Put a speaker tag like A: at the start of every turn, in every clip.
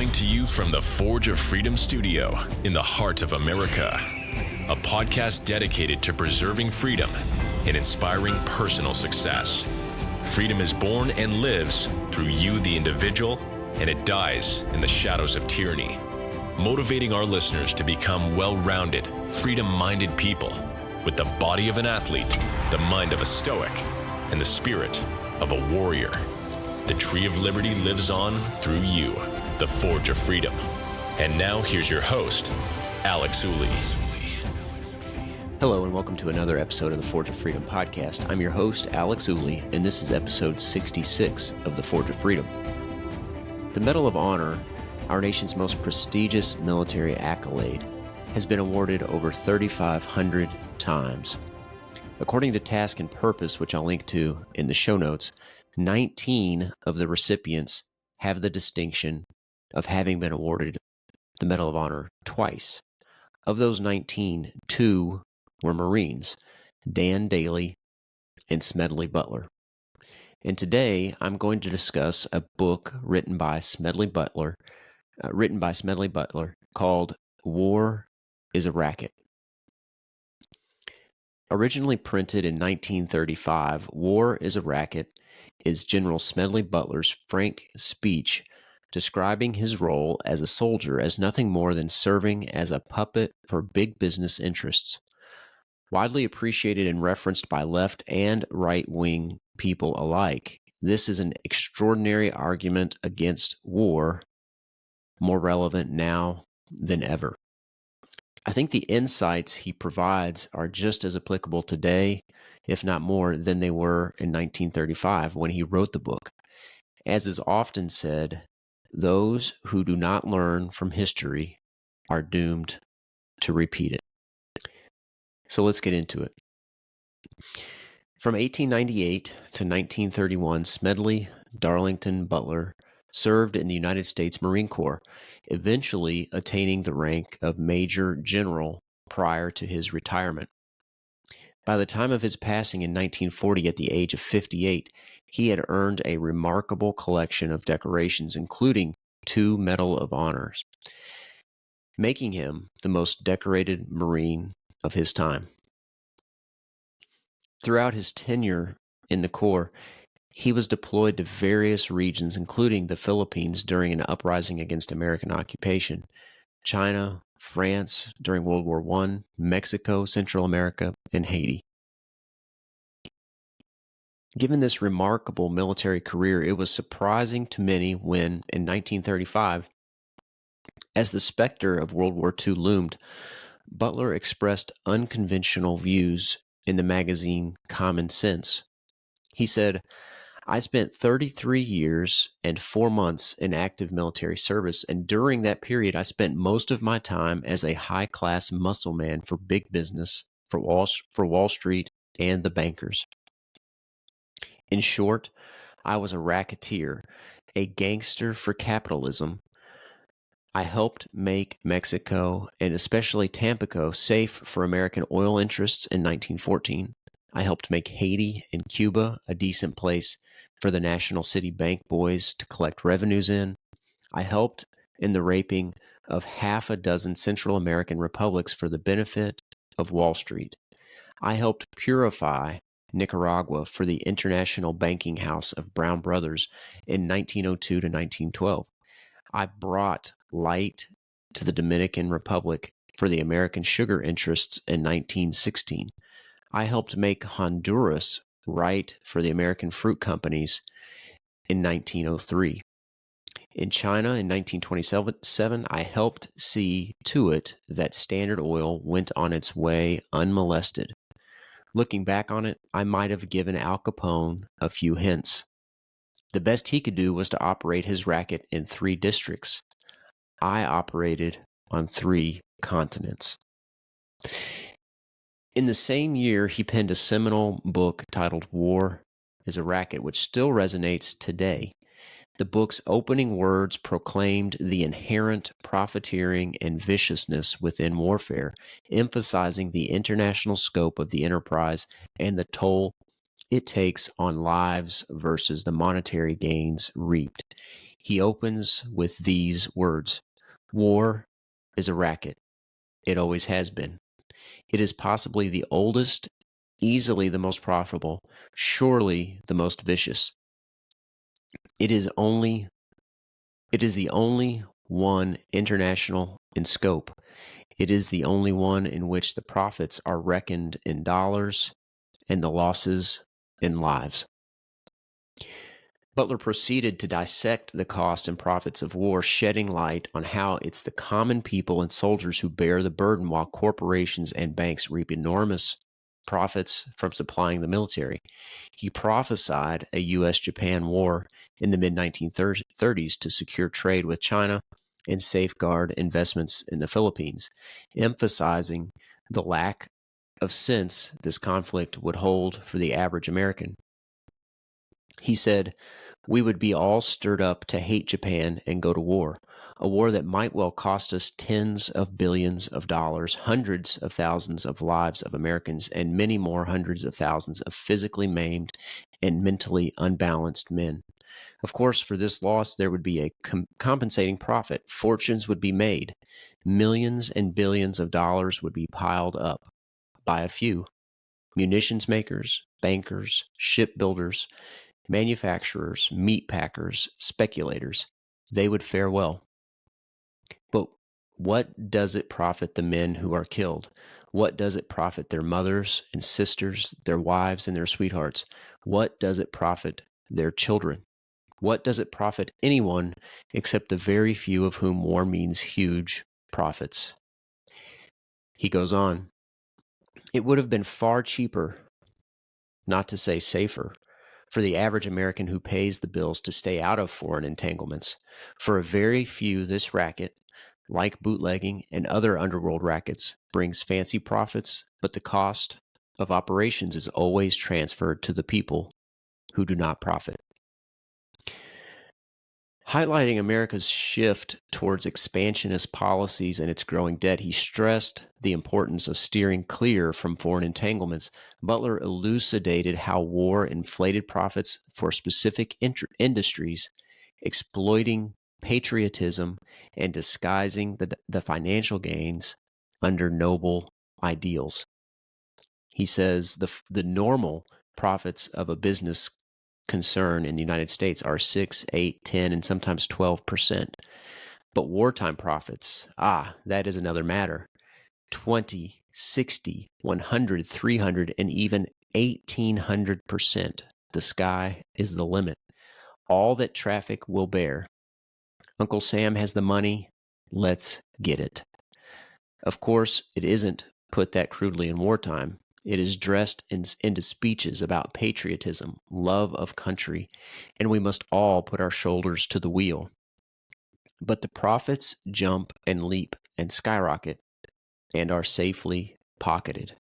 A: Coming to you from the Forge of Freedom studio in the heart of America. A podcast dedicated to preserving freedom and inspiring personal success. Freedom is born and lives through you, the individual, and it dies in the shadows of tyranny. Motivating our listeners to become well-rounded, freedom-minded people with the body of an athlete, the mind of a stoic, and the spirit of a warrior. The tree of liberty lives on through you, the Forge of Freedom. And now here's your host, Alex Ooley.
B: Hello and welcome to another episode of the Forge of Freedom podcast. I'm your host, Alex Ooley, and this is episode 66 of the Forge of Freedom. The Medal of Honor, our nation's most prestigious military accolade, has been awarded over 3,500 times. According to Task and Purpose, which I'll link to in the show notes, 19 of the recipients have the distinction of having been awarded the Medal of Honor twice. Of those 19, 2 were Marines, Dan Daly and Smedley Butler. And today I'm going to discuss a book written by Smedley Butler called War is a Racket. Originally printed in 1935, War is a Racket is General Smedley Butler's frank speech describing his role as a soldier as nothing more than serving as a puppet for big business interests. Widely appreciated and referenced by left and right-wing people alike, this is an extraordinary argument against war, more relevant now than ever. I think the insights he provides are just as applicable today, if not more, than they were in 1935 when he wrote the book. As is often said, those who do not learn from history are doomed to repeat it. So let's get into it. From 1898 to 1931, Smedley Darlington Butler served in the United States Marine Corps, eventually attaining the rank of Major General prior to his retirement. By the time of his passing in 1940 at the age of 58, he had earned a remarkable collection of decorations, including 2 Medal of Honors, making him the most decorated Marine of his time. Throughout his tenure in the Corps, he was deployed to various regions, including the Philippines during an uprising against American occupation, China, France during World War I, Mexico, Central America, and Haiti. Given this remarkable military career, it was surprising to many when, in 1935, as the specter of World War II loomed, Butler expressed unconventional views in the magazine Common Sense. He said, "I spent 33 years and 4 months in active military service, and during that period I spent most of my time as a high-class muscle man for big business, for Wall Street and the bankers. In short, I was a racketeer, a gangster for capitalism. I helped make Mexico, and especially Tampico, safe for American oil interests in 1914. I helped make Haiti and Cuba a decent place for the National City Bank boys to collect revenues in. I helped in the raping of half a dozen Central American republics for the benefit of Wall Street. I helped purify Nicaragua for the International Banking House of Brown Brothers in 1902 to 1912. I brought light to the Dominican Republic for the American sugar interests in 1916. I helped make Honduras right for the American fruit companies in 1903. In China in 1927, I helped see to it that Standard Oil went on its way unmolested. Looking back on it, I might have given Al Capone a few hints. The best he could do was to operate his racket in 3 districts. I operated on 3 continents." In the same year, he penned a seminal book titled War is a Racket, which still resonates today. The book's opening words proclaimed the inherent profiteering and viciousness within warfare, emphasizing the international scope of the enterprise and the toll it takes on lives versus the monetary gains reaped. He opens with these words: "War is a racket. It always has been. It is possibly the oldest, easily the most profitable, surely the most vicious. It is the only one international in scope. It is the only one in which the profits are reckoned in dollars and the losses in lives." Butler proceeded to dissect the costs and profits of war, shedding light on how it's the common people and soldiers who bear the burden, while corporations and banks reap enormous profits from supplying the military. He prophesied a U.S.-Japan war in the mid-1930s to secure trade with China and safeguard investments in the Philippines, emphasizing the lack of sense this conflict would hold for the average American. He said, "We would be all stirred up to hate Japan and go to war, a war that might well cost us tens of billions of dollars, hundreds of thousands of lives of Americans, and many more hundreds of thousands of physically maimed and mentally unbalanced men. Of course, for this loss, there would be a compensating profit. Fortunes would be made. Millions and billions of dollars would be piled up by a few. Munitions makers, bankers, shipbuilders, manufacturers, meat packers, speculators, they would fare well. But what does it profit the men who are killed? What does it profit their mothers and sisters, their wives and their sweethearts? What does it profit their children? What does it profit anyone except the very few of whom war means huge profits?" He goes on, "It would have been far cheaper, not to say safer, for the average American who pays the bills to stay out of foreign entanglements. For a very few, this racket, like bootlegging and other underworld rackets, brings fancy profits, but the cost of operations is always transferred to the people who do not profit." Highlighting America's shift towards expansionist policies and its growing debt, he stressed the importance of steering clear from foreign entanglements. Butler elucidated how war inflated profits for specific industries, exploiting patriotism and disguising the financial gains under noble ideals. He says the normal profits of a business concern in the United States are 6, 8, 10, and sometimes 12%. But wartime profits, that is another matter. 20, 60, 100, 300, and even 1,800%. The sky is the limit. All that traffic will bear. Uncle Sam has the money. Let's get it. Of course, it isn't put that crudely in wartime. It is dressed into speeches about patriotism, love of country, and we must all put our shoulders to the wheel. But the profits jump and leap and skyrocket and are safely pocketed.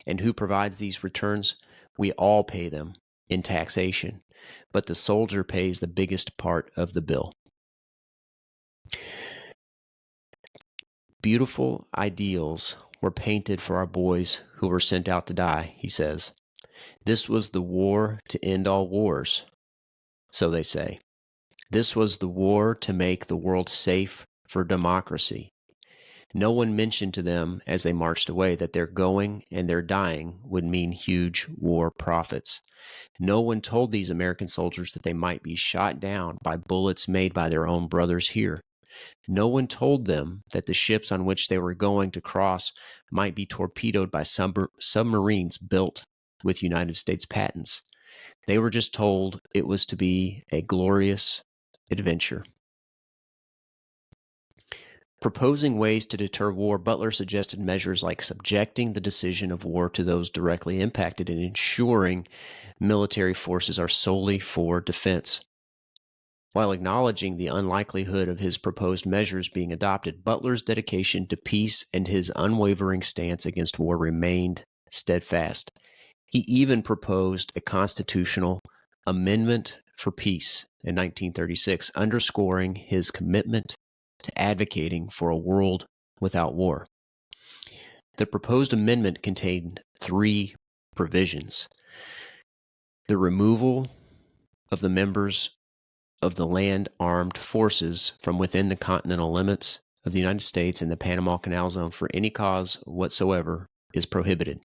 B: And who provides these returns? We all pay them in taxation, but the soldier pays the biggest part of the bill. Beautiful ideals were painted for our boys who were sent out to die, he says. This was the war to end all wars, so they say. This was the war to make the world safe for democracy. No one mentioned to them as they marched away that their going and their dying would mean huge war profits. No one told these American soldiers that they might be shot down by bullets made by their own brothers here. No one told them that the ships on which they were going to cross might be torpedoed by submarines built with United States patents. They were just told it was to be a glorious adventure. Proposing ways to deter war, Butler suggested measures like subjecting the decision of war to those directly impacted and ensuring military forces are solely for defense. While acknowledging the unlikelihood of his proposed measures being adopted, Butler's dedication to peace and his unwavering stance against war remained steadfast. He even proposed a constitutional amendment for peace in 1936, underscoring his commitment to advocating for a world without war. The proposed amendment contained 3 provisions: the removal of the members of the land armed forces from within the continental limits of the United States and the Panama Canal Zone for any cause whatsoever is prohibited.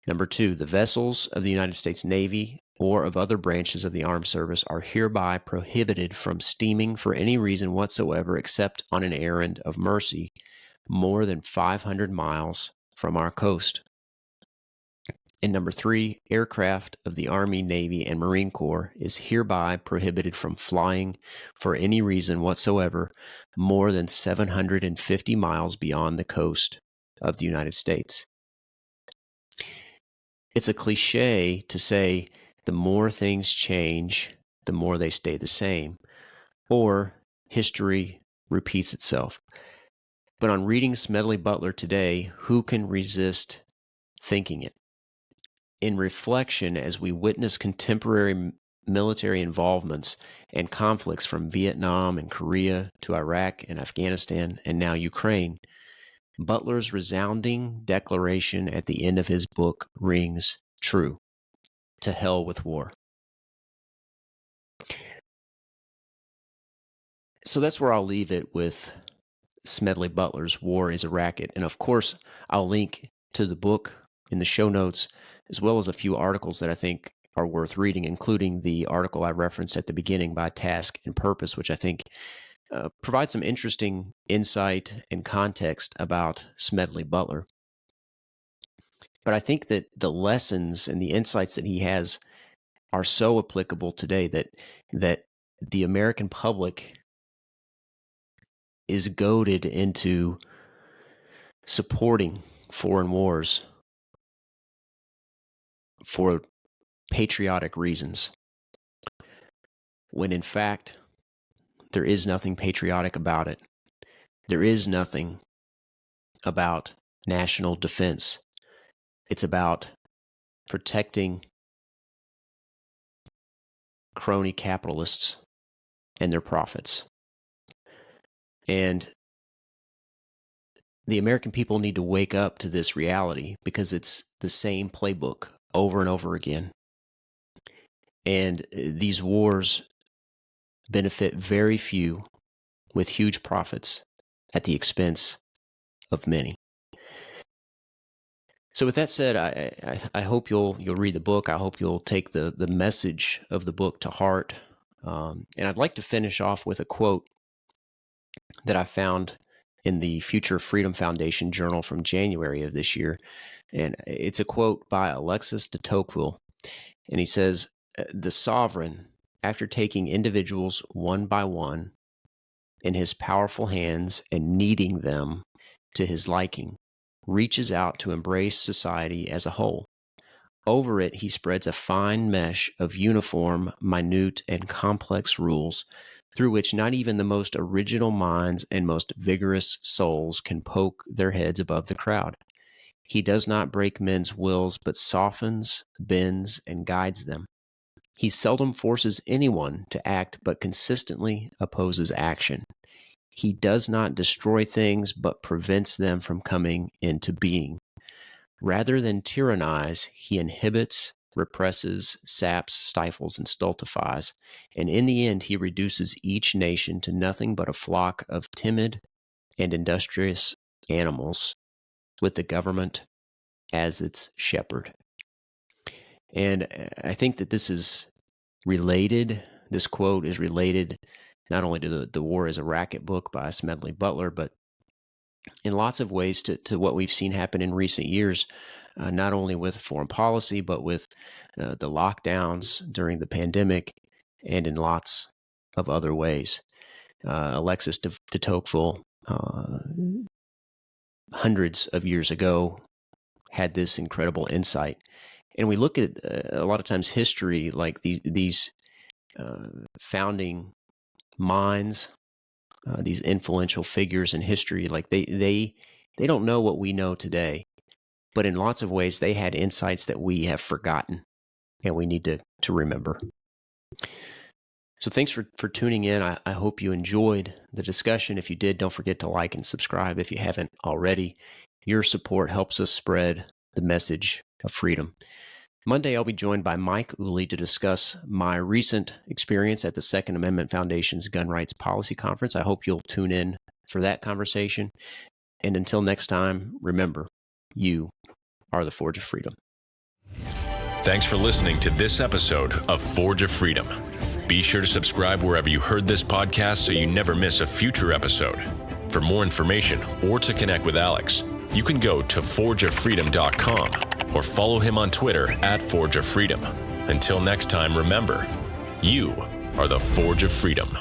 B: Number 2, the vessels of the United States Navy or of other branches of the armed service are hereby prohibited from steaming for any reason whatsoever except on an errand of mercy more than 500 miles from our coast. And number 3, aircraft of the Army, Navy, and Marine Corps is hereby prohibited from flying for any reason whatsoever more than 750 miles beyond the coast of the United States. It's a cliche to say the more things change, the more they stay the same, or history repeats itself. But on reading Smedley Butler today, who can resist thinking it? In reflection, as we witness contemporary military involvements and conflicts from Vietnam and Korea to Iraq and Afghanistan and now Ukraine, Butler's resounding declaration at the end of his book rings true. To hell with war. So that's where I'll leave it with Smedley Butler's War is a Racket. And of course, I'll link to the book in the show notes, as well as a few articles that I think are worth reading, including the article I referenced at the beginning by Task and Purpose, which I think provides some interesting insight and context about Smedley Butler. But I think that the lessons and the insights that he has are so applicable today that the American public is goaded into supporting foreign wars for patriotic reasons, when in fact there is nothing patriotic about it. There is nothing about national defense. It's about protecting crony capitalists and their profits. And the American people need to wake up to this reality, because it's the same playbook over and over again. And these wars benefit very few with huge profits at the expense of many. So with that said, I hope you'll read the book. I hope you'll take the message of the book to heart. And I'd like to finish off with a quote that I found in the Future Freedom Foundation Journal from January of this year. And it's a quote by Alexis de Tocqueville. And he says, "The sovereign, after taking individuals one by one in his powerful hands and kneading them to his liking, reaches out to embrace society as a whole. Over it, he spreads a fine mesh of uniform, minute, and complex rules through which not even the most original minds and most vigorous souls can poke their heads above the crowd. He does not break men's wills, but softens, bends, and guides them. He seldom forces anyone to act, but consistently opposes action. He does not destroy things, but prevents them from coming into being. Rather than tyrannize, he inhibits, represses, saps, stifles, and stultifies, and in the end he reduces each nation to nothing but a flock of timid and industrious animals, with the government as its shepherd." And I think that this is related, this quote is related not only to the War is a Racket book by Smedley Butler, but in lots of ways to what we've seen happen in recent years, not only with foreign policy, but with the lockdowns during the pandemic and in lots of other ways. Alexis de Tocqueville, hundreds of years ago, had this incredible insight. And we look at a lot of times history, like these founding minds, these influential figures in history, like they don't know what we know today, but in lots of ways they had insights that we have forgotten and we need to remember. So thanks for tuning in. I hope you enjoyed the discussion. If you did, don't forget to like and subscribe if you haven't already. Your support helps us spread the message of freedom. Monday, I'll be joined by Mike Ooley to discuss my recent experience at the Second Amendment Foundation's Gun Rights Policy Conference. I hope you'll tune in for that conversation. And until next time, remember, you are the Forge of Freedom.
A: Thanks for listening to this episode of Forge of Freedom. Be sure to subscribe wherever you heard this podcast so you never miss a future episode. For more information or to connect with Alex, you can go to forgeoffreedom.com or follow him on Twitter at Forge of Freedom. Until next time, remember, you are the Forge of Freedom.